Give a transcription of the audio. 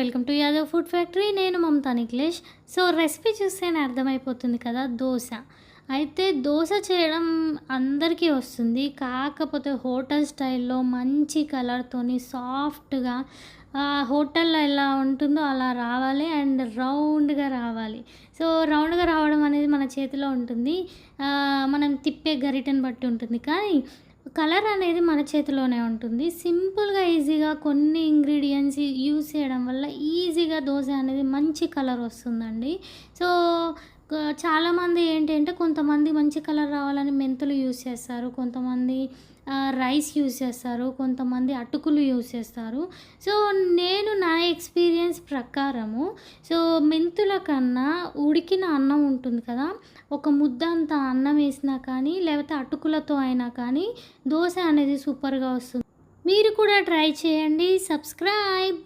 Welcome to Yadav food factory. నేను Mamata Nikhilesh. So recipe చూస్తేనే అర్థమైపోతుంది కదా, దోశ. అయితే దోశ చేయడం అందరికీ వస్తుంది. కాకపోతే హోటల్ స్టైల్‌లో మంచి కలర్‌తోని సాఫ్ట్‌గా హోటల్‌లో ఎలా ఉంటుందో అలా రావాలి అండ్ రౌండ్‌గా రావాలి. సో రౌండ్‌గా రావడం అనేది మన చేతిలో ఉంటుంది. మనం తిప్పే గరిటెని బట్టి ఉంటుంది. కానీ కలర్ అనేది మన చేతిలోనే ఉంటుంది. సింపుల్‌గా, ఈజీగా కొన్ని ఇంగ్రీడియెంట్స్ యూజ్ చేయడం వల్ల ఈజీగా దోస అనేది మంచి కలర్ వస్తుందండి. సో, చాలామంది ఏంటి అంటే కొంతమంది మంచి కలర్ రావాలని మెంతులు యూజ్ చేస్తారు. కొంతమంది రైస్ యూజ్ చేస్తారు. కొంతమంది అటుకులు యూజ్ చేస్తారు. సో, నేను నా ఎక్స్‌పీరియన్స్ ప్రకారము మెంతుల కన్నా ఉడికిన అన్నం ఉంటుంది కదా! ఒక ముద్దంత అన్నం వేసినా కానీ, లేకపోతే అటుకులతో అయినా కానీ దోస అనేది సూపర్‌గా వస్తుంది. మీరు కూడా ట్రై చేయండి. సబ్స్క్రైబ్.